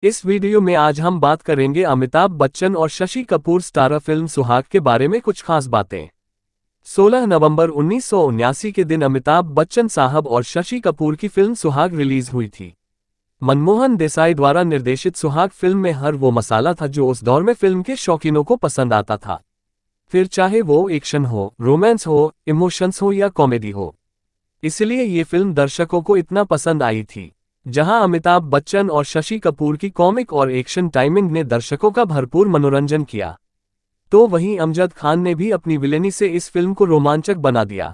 इस वीडियो में आज हम बात करेंगे अमिताभ बच्चन और शशि कपूर स्टारर फिल्म सुहाग के बारे में कुछ खास बातें। 16 नवंबर 1979 के दिन अमिताभ बच्चन साहब और शशि कपूर की फिल्म सुहाग रिलीज हुई थी। मनमोहन देसाई द्वारा निर्देशित सुहाग फिल्म में हर वो मसाला था जो उस दौर में फिल्म के शौकीनों को पसंद आता था, फिर चाहे वो एक्शन हो, रोमांस हो, इमोशंस हो या कॉमेडी हो। इसलिए ये फिल्म दर्शकों को इतना पसंद आई थी। जहां अमिताभ बच्चन और शशि कपूर की कॉमिक और एक्शन टाइमिंग ने दर्शकों का भरपूर मनोरंजन किया, तो वहीं अमजद खान ने भी अपनी विलेनी से इस फिल्म को रोमांचक बना दिया।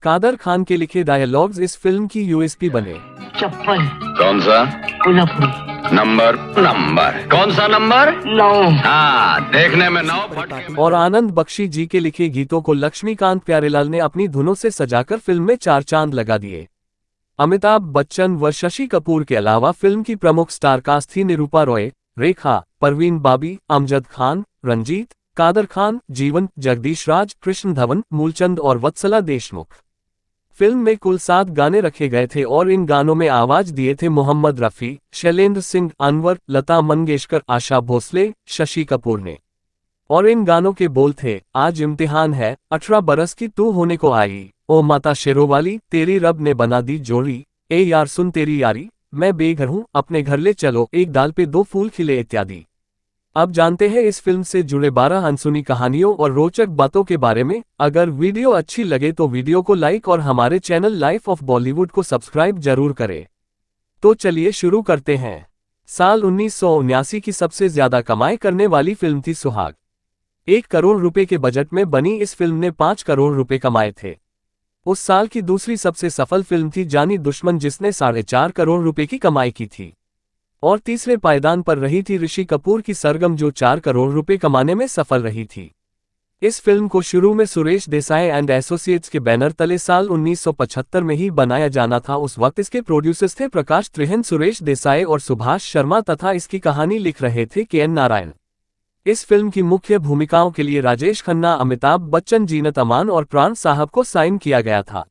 कादर खान के लिखे डायलॉग्स इस फिल्म की यूएसपी बने। चप्पल कौन सा कोल्हापुरी नंबर कौन सा नंबर 9। हाँ, देखने में 9 फट। और आनंद बख्शी जी के लिखे गीतों को लक्ष्मीकांत प्यारेलाल ने अपनी धुनों से सजाकर फिल्म में 4 चांद लगा दिए। अमिताभ बच्चन व शशि कपूर के अलावा फिल्म की प्रमुख स्टार कास्ट थी निरूपा रॉय, रेखा, परवीन बाबी, अमजद खान, रंजीत, कादर खान, जीवन, जगदीश राज, कृष्ण धवन, मूलचंद और वत्सला देशमुख। फिल्म में कुल 7 गाने रखे गए थे और इन गानों में आवाज दिए थे मोहम्मद रफी, शैलेंद्र सिंह, अनवर, लता मंगेशकर, आशा भोसले, शशि कपूर ने। और इन गानों के बोल थे, आज इम्तिहान है, 18 बरस की तू होने को आई, ओ माता शेरोवाली, तेरी रब ने बना दी जोड़ी, ए यार सुन तेरी यारी, मैं बेघर हूं, अपने घर ले चलो, एक डाल पे 2 फूल खिले इत्यादि। अब जानते हैं इस फिल्म से जुड़े 12 अनसुनी कहानियों और रोचक बातों के बारे में। अगर वीडियो अच्छी लगे तो वीडियो को लाइक और हमारे चैनल लाइफ ऑफ बॉलीवुड को सब्सक्राइब जरूर करें। तो चलिए शुरू करते हैं। साल 1979 की सबसे ज्यादा कमाई करने वाली फिल्म थी सुहाग। 1 करोड़ रुपए के बजट में बनी इस फिल्म ने 5 करोड़ रुपए कमाए थे। उस साल की दूसरी सबसे सफल फिल्म थी जानी दुश्मन, जिसने 4.5 करोड़ रुपए की कमाई की थी। और तीसरे पायदान पर रही थी ऋषि कपूर की सरगम, जो 4 करोड़ रुपए कमाने में सफल रही थी। इस फिल्म को शुरू में सुरेश देसाई एंड एसोसिएट्स के बैनर तले साल 1975 में ही बनाया जाना था। उस वक्त इसके प्रोड्यूसर्स थे प्रकाश त्रिहन, सुरेश देसाई और सुभाष शर्मा, तथा इसकी कहानी लिख रहे थे के.एन. नारायण। इस फिल्म की मुख्य भूमिकाओं के लिए राजेश खन्ना, अमिताभ बच्चन, जीनत अमान और प्राण साहब को साइन किया गया था।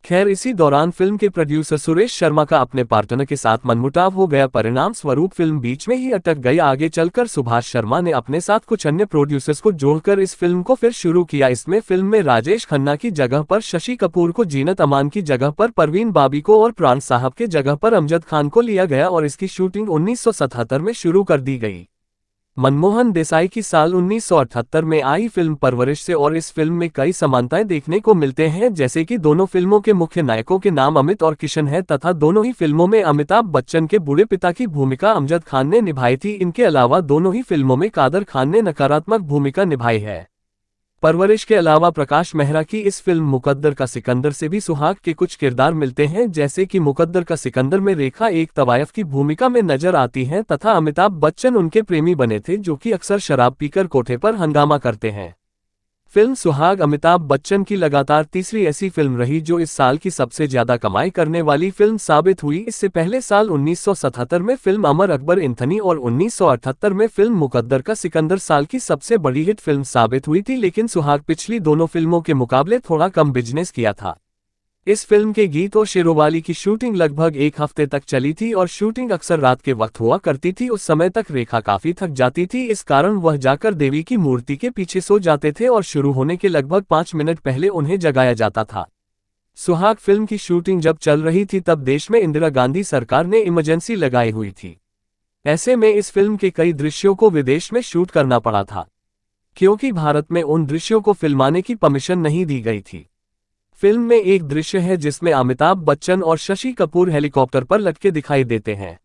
खैर, इसी दौरान फिल्म के प्रोड्यूसर सुरेश शर्मा का अपने पार्टनर के साथ मनमुटाव हो गया। परिणाम स्वरूप फिल्म बीच में ही अटक गई। आगे चलकर सुभाष शर्मा ने अपने साथ कुछ अन्य प्रोड्यूसर्स को जोड़कर इस फिल्म को फिर शुरू किया। इसमें फिल्म में राजेश खन्ना की जगह पर शशि कपूर को, जीनत अमान की जगह पर परवीन बाबी को और प्राण साहब के जगह पर अमजद खान को लिया गया और इसकी शूटिंग 1977 में शुरू कर दी गई। मनमोहन देसाई की साल 1978 में आई फिल्म परवरिश से और इस फिल्म में कई समानताएं देखने को मिलते हैं, जैसे कि दोनों फिल्मों के मुख्य नायकों के नाम अमित और किशन है तथा दोनों ही फिल्मों में अमिताभ बच्चन के बूढ़े पिता की भूमिका अमजद खान ने निभाई थी। इनके अलावा दोनों ही फिल्मों में कादर खान ने नकारात्मक भूमिका निभाई है। परवरिश के अलावा प्रकाश मेहरा की इस फिल्म मुकद्दर का सिकंदर से भी सुहाग के कुछ किरदार मिलते हैं, जैसे कि मुकद्दर का सिकंदर में रेखा एक तवायफ की भूमिका में नजर आती हैं तथा अमिताभ बच्चन उनके प्रेमी बने थे, जो कि अक्सर शराब पीकर कोठे पर हंगामा करते हैं। फिल्म सुहाग अमिताभ बच्चन की लगातार तीसरी ऐसी फिल्म रही जो इस साल की सबसे ज्यादा कमाई करने वाली फिल्म साबित हुई। इससे पहले साल 1977 में फिल्म अमर अकबर एंथनी और 1978 में फिल्म मुकद्दर का सिकंदर साल की सबसे बड़ी हिट फिल्म साबित हुई थी, लेकिन सुहाग पिछली दोनों फिल्मों के मुकाबले थोड़ा कम बिजनेस किया था। इस फिल्म के गीत और शेरोवाली की शूटिंग लगभग 1 हफ्ते तक चली थी और शूटिंग अक्सर रात के वक्त हुआ करती थी। उस समय तक रेखा काफी थक जाती थी, इस कारण वह जाकर देवी की मूर्ति के पीछे सो जाते थे और शुरू होने के लगभग 5 मिनट पहले उन्हें जगाया जाता था। सुहाग फिल्म की शूटिंग जब चल रही थी तब देश में इंदिरा गांधी सरकार ने इमरजेंसी लगाई हुई थी। ऐसे में इस फिल्म के कई दृश्यों को विदेश में शूट करना पड़ा था, क्योंकि भारत में उन दृश्यों को फिल्माने की परमिशन नहीं दी गई थी। फिल्म में एक दृश्य है जिसमें अमिताभ बच्चन और शशि कपूर हेलीकॉप्टर पर लटके दिखाई देते हैं।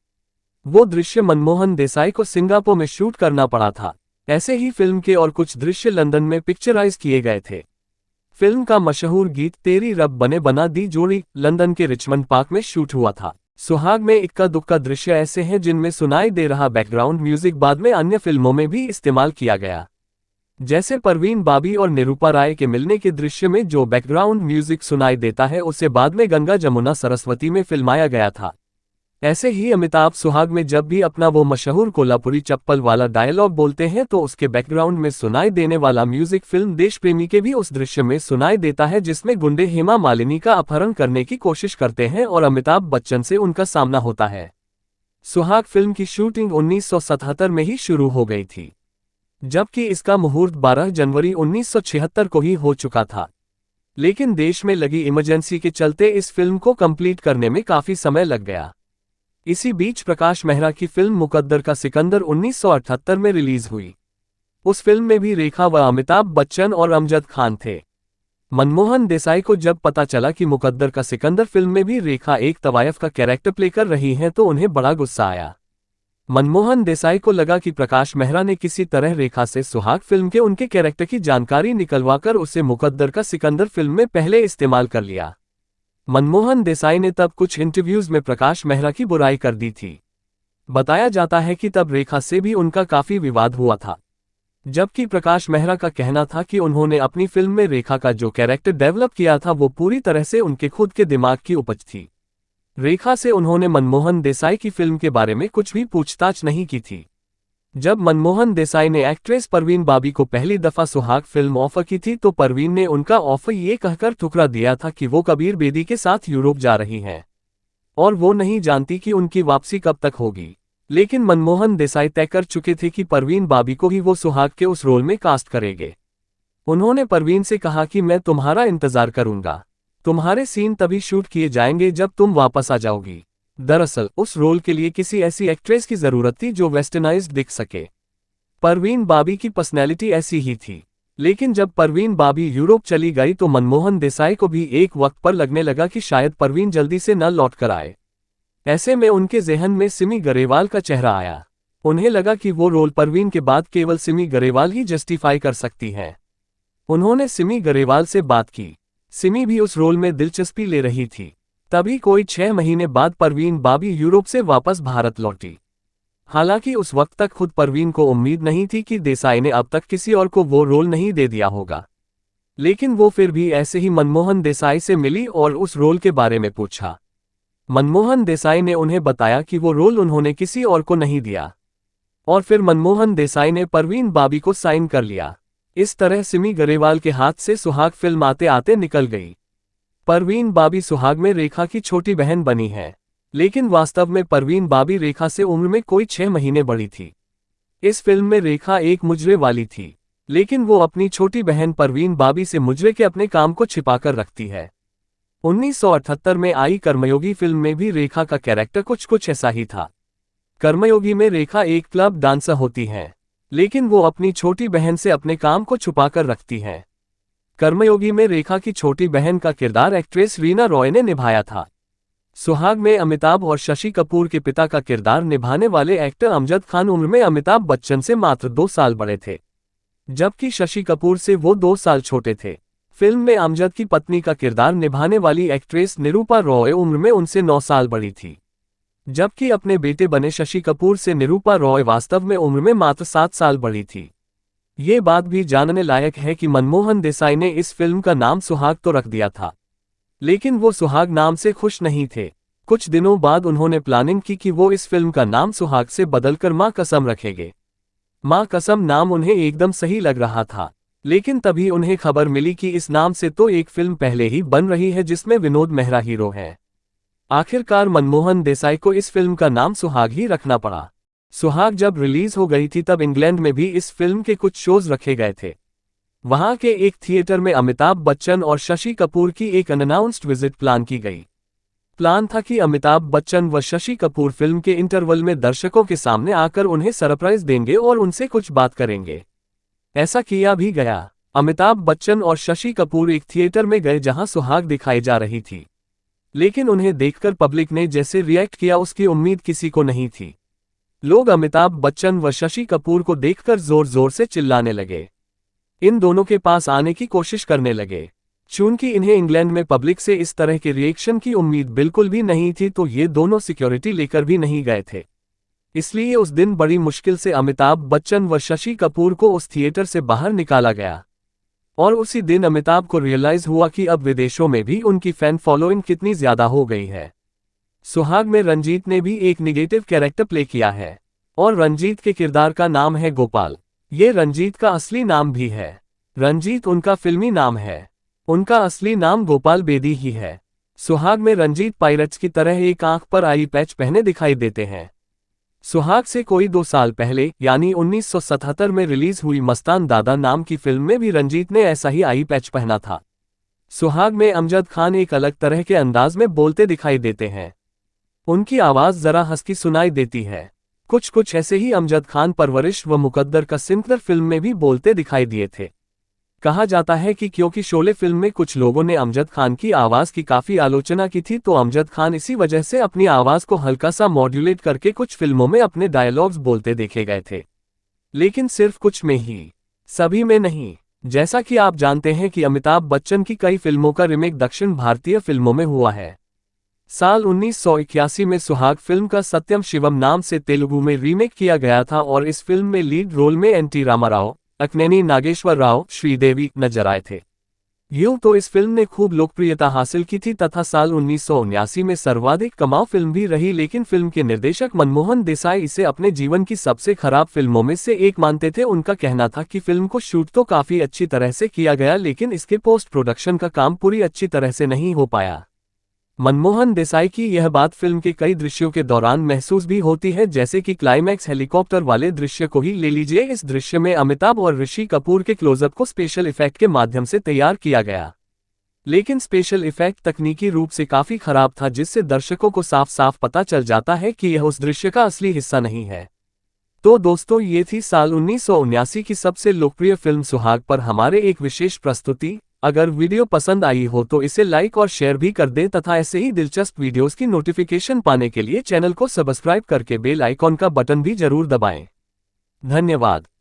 वो दृश्य मनमोहन देसाई को सिंगापुर में शूट करना पड़ा था। ऐसे ही फिल्म के और कुछ दृश्य लंदन में पिक्चराइज किए गए थे। फिल्म का मशहूर गीत तेरी रब बने बना दी जोड़ी लंदन के रिचमंड पार्क में शूट हुआ था। सुहाग में इक्का दुक्का दृश्य ऐसे हैं जिनमें सुनाई दे रहा बैकग्राउंड म्यूजिक बाद में अन्य फिल्मों में भी इस्तेमाल किया गया, जैसे परवीन बाबी और निरूपा राय के मिलने के दृश्य में जो बैकग्राउंड म्यूजिक सुनाई देता है उसे बाद में गंगा जमुना सरस्वती में फिल्माया गया था। ऐसे ही अमिताभ सुहाग में जब भी अपना वो मशहूर कोल्हापुरी चप्पल वाला डायलॉग बोलते हैं तो उसके बैकग्राउंड में सुनाई देने वाला म्यूजिक फिल्म देश प्रेमी के भी उस दृश्य में सुनाई देता है, जिसमें गुंडे हेमा मालिनी का अपहरण करने की कोशिश करते हैं और अमिताभ बच्चन से उनका सामना होता है। सुहाग फिल्म की शूटिंग 1977 में ही शुरू हो गई थी, जबकि इसका मुहूर्त 12 जनवरी 1976 को ही हो चुका था। लेकिन देश में लगी इमरजेंसी के चलते इस फिल्म को कंप्लीट करने में काफी समय लग गया। इसी बीच प्रकाश मेहरा की फिल्म मुकद्दर का सिकंदर 1978 में रिलीज हुई। उस फिल्म में भी रेखा व अमिताभ बच्चन और अमजद खान थे। मनमोहन देसाई को जब पता चला कि मुकद्दर का सिकंदर फिल्म में भी रेखा एक तवायफ का कैरेक्टर प्ले कर रही हैं तो उन्हें बड़ा गुस्सा आया। मनमोहन देसाई को लगा कि प्रकाश मेहरा ने किसी तरह रेखा से सुहाग फिल्म के उनके कैरेक्टर की जानकारी निकलवाकर उसे मुकद्दर का सिकंदर फिल्म में पहले इस्तेमाल कर लिया। मनमोहन देसाई ने तब कुछ इंटरव्यूज में प्रकाश मेहरा की बुराई कर दी थी। बताया जाता है कि तब रेखा से भी उनका काफी विवाद हुआ था, जबकि प्रकाश मेहरा का कहना था कि उन्होंने अपनी फिल्म में रेखा का जो कैरेक्टर डेवलप किया था वो पूरी तरह से उनके खुद के दिमाग की उपज थी। रेखा से उन्होंने मनमोहन देसाई की फिल्म के बारे में कुछ भी पूछताछ नहीं की थी। जब मनमोहन देसाई ने एक्ट्रेस परवीन बाबी को पहली दफा सुहाग फिल्म ऑफर की थी तो परवीन ने उनका ऑफर ये कहकर ठुकरा दिया था कि वो कबीर बेदी के साथ यूरोप जा रही हैं और वो नहीं जानती कि उनकी वापसी कब तक होगी। लेकिन मनमोहन देसाई तय कर चुके थे कि परवीन बाबी को ही वो सुहाग के उस रोल में कास्ट करेंगे। उन्होंने परवीन से कहा कि मैं तुम्हारा इंतजार करूंगा, तुम्हारे सीन तभी शूट किए जाएंगे जब तुम वापस आ जाओगी। दरअसल उस रोल के लिए किसी ऐसी एक्ट्रेस की जरूरत थी जो वेस्टर्नाइज्ड दिख सके। परवीन बाबी की पर्सनैलिटी ऐसी ही थी। लेकिन जब परवीन बाबी यूरोप चली गई तो मनमोहन देसाई को भी एक वक्त पर लगने लगा कि शायद परवीन जल्दी से न लौट कर आए। ऐसे में उनके ज़हन में सिमी गरेवाल का चेहरा आया। उन्हें लगा कि वो रोल परवीन के बाद केवल सिमी गरेवाल ही जस्टिफाई कर सकती हैं। उन्होंने सिमी गरेवाल से बात की। सिमी भी उस रोल में दिलचस्पी ले रही थी। तभी कोई 6 महीने बाद परवीन बाबी यूरोप से वापस भारत लौटी। हालांकि उस वक्त तक खुद परवीन को उम्मीद नहीं थी कि देसाई ने अब तक किसी और को वो रोल नहीं दे दिया होगा। लेकिन वो फिर भी ऐसे ही मनमोहन देसाई से मिली और उस रोल के बारे में पूछा। मनमोहन देसाई ने उन्हें बताया कि वो रोल उन्होंने किसी और को नहीं दिया और फिर मनमोहन देसाई ने परवीन बाबी को साइन कर लिया। इस तरह सिमी गरेवाल के हाथ से सुहाग फिल्म आते आते निकल गई। परवीन बाबी सुहाग में रेखा की छोटी बहन बनी है, लेकिन वास्तव में परवीन बाबी रेखा से उम्र में कोई 6 महीने बड़ी थी। इस फिल्म में रेखा एक मुजरे वाली थी, लेकिन वो अपनी छोटी बहन परवीन बाबी से मुजरे के अपने काम को छिपाकर रखती है। 1978 में आई कर्मयोगी फिल्म में भी रेखा का कैरेक्टर कुछ ऐसा ही था। कर्मयोगी में रेखा एक क्लब डांसर होती हैं, लेकिन वो अपनी छोटी बहन से अपने काम को छुपाकर रखती हैं। कर्मयोगी में रेखा की छोटी बहन का किरदार एक्ट्रेस रीना रॉय ने निभाया था। सुहाग में अमिताभ और शशि कपूर के पिता का किरदार निभाने वाले एक्टर अमजद खान उम्र में अमिताभ बच्चन से मात्र 2 साल बड़े थे, जबकि शशि कपूर से वो 2 साल छोटे थे। फिल्म में अमजद की पत्नी का किरदार निभाने वाली एक्ट्रेस निरूपा रॉय उम्र में उनसे 9 साल बड़ी थी, जबकि अपने बेटे बने शशि कपूर से निरूपा रॉय वास्तव में उम्र में मात्र 7 साल बड़ी थी। ये बात भी जानने लायक है कि मनमोहन देसाई ने इस फिल्म का नाम सुहाग तो रख दिया था, लेकिन वो सुहाग नाम से खुश नहीं थे। कुछ दिनों बाद उन्होंने प्लानिंग की कि वो इस फिल्म का नाम सुहाग से बदलकर मां कसम रखेंगे। मां कसम नाम उन्हें एकदम सही लग रहा था, लेकिन तभी उन्हें खबर मिली कि इस नाम से तो एक फिल्म पहले ही बन रही है जिसमें विनोद मेहरा हीरो है। आखिरकार मनमोहन देसाई को इस फिल्म का नाम सुहाग ही रखना पड़ा। सुहाग जब रिलीज हो गई थी तब इंग्लैंड में भी इस फिल्म के कुछ शोज रखे गए थे। वहां के एक थिएटर में अमिताभ बच्चन और शशि कपूर की एक अनअनाउंस्ड विजिट प्लान की गई। प्लान था कि अमिताभ बच्चन व शशि कपूर फिल्म के इंटरवल में दर्शकों के सामने आकर उन्हें सरप्राइज देंगे और उनसे कुछ बात करेंगे। ऐसा किया भी गया। अमिताभ बच्चन और शशि कपूर एक थिएटर में गए जहां सुहाग दिखाई जा रही थी, लेकिन उन्हें देखकर पब्लिक ने जैसे रिएक्ट किया उसकी उम्मीद किसी को नहीं थी। लोग अमिताभ बच्चन व शशि कपूर को देखकर जोर जोर से चिल्लाने लगे, इन दोनों के पास आने की कोशिश करने लगे। चूंकि इन्हें इंग्लैंड में पब्लिक से इस तरह के रिएक्शन की उम्मीद बिल्कुल भी नहीं थी तो ये दोनों सिक्योरिटी लेकर भी नहीं गए थे। इसलिए उस दिन बड़ी मुश्किल से अमिताभ बच्चन व शशि कपूर को उस थिएटर से बाहर निकाला गया। और उसी दिन अमिताभ को रियलाइज हुआ कि अब विदेशों में भी उनकी फैन फॉलोइंग कितनी ज्यादा हो गई है। सुहाग में रंजीत ने भी एक निगेटिव कैरेक्टर प्ले किया है और रंजीत के किरदार का नाम है गोपाल। ये रंजीत का असली नाम भी है। रंजीत उनका फिल्मी नाम है, उनका असली नाम गोपाल बेदी ही है। सुहाग में रंजीत पायरेट्स की तरह एक आंख पर आई पैच पहने दिखाई देते हैं। सुहाग से कोई 2 साल पहले यानी 1977 में रिलीज हुई मस्तान दादा नाम की फिल्म में भी रंजीत ने ऐसा ही आई पैच पहना था। सुहाग में अमजद खान एक अलग तरह के अंदाज में बोलते दिखाई देते हैं। उनकी आवाज जरा हस्की सुनाई देती है। कुछ ऐसे ही अमजद खान परवरिश व मुकद्दर का सिंथर फिल्म में भी बोलते दिखाई दिए थे। कहा जाता है कि क्योंकि शोले फिल्म में कुछ लोगों ने अमजद खान की आवाज की काफी आलोचना की थी, तो अमजद खान इसी वजह से अपनी आवाज को हल्का सा मॉड्यूलेट करके कुछ फिल्मों में अपने डायलॉग्स बोलते देखे गए थे, लेकिन सिर्फ कुछ में ही, सभी में नहीं। जैसा कि आप जानते हैं कि अमिताभ बच्चन की कई फिल्मों का रीमेक दक्षिण भारतीय फिल्मों में हुआ है। साल 1981 में सुहाग फिल्म का सत्यम शिवम नाम से तेलुगु में रीमेक किया गया था और इस फिल्म में लीड रोल में एनटी रामाराव, अक्नेनी नागेश्वर राव, श्रीदेवी नजर आए थे। यूं तो इस फिल्म ने खूब लोकप्रियता हासिल की थी तथा साल 1979 में सर्वाधिक कमाऊ फिल्म भी रही, लेकिन फिल्म के निर्देशक मनमोहन देसाई इसे अपने जीवन की सबसे खराब फिल्मों में से एक मानते थे। उनका कहना था कि फिल्म को शूट तो काफी अच्छी तरह से किया गया, लेकिन इसके पोस्ट प्रोडक्शन का काम पूरी अच्छी तरह से नहीं हो पाया। मनमोहन देसाई की यह बात फिल्म के कई दृश्यों के दौरान महसूस भी होती है, जैसे कि क्लाइमैक्स हेलीकॉप्टर वाले दृश्य को ही ले लीजिए। इस दृश्य में अमिताभ और ऋषि कपूर के क्लोजअप को स्पेशल इफेक्ट के माध्यम से तैयार किया गया, लेकिन स्पेशल इफेक्ट तकनीकी रूप से काफी खराब था, जिससे दर्शकों को साफ साफ पता चल जाता है कि यह उस दृश्य का असली हिस्सा नहीं है। तो दोस्तों, ये थी साल 1979 की सबसे लोकप्रिय फिल्म सुहाग पर हमारे एक विशेष प्रस्तुति। अगर वीडियो पसंद आई हो तो इसे लाइक और शेयर भी कर दें तथा ऐसे ही दिलचस्प वीडियोस की नोटिफिकेशन पाने के लिए चैनल को सब्सक्राइब करके बेल आइकॉन का बटन भी जरूर दबाएं। धन्यवाद।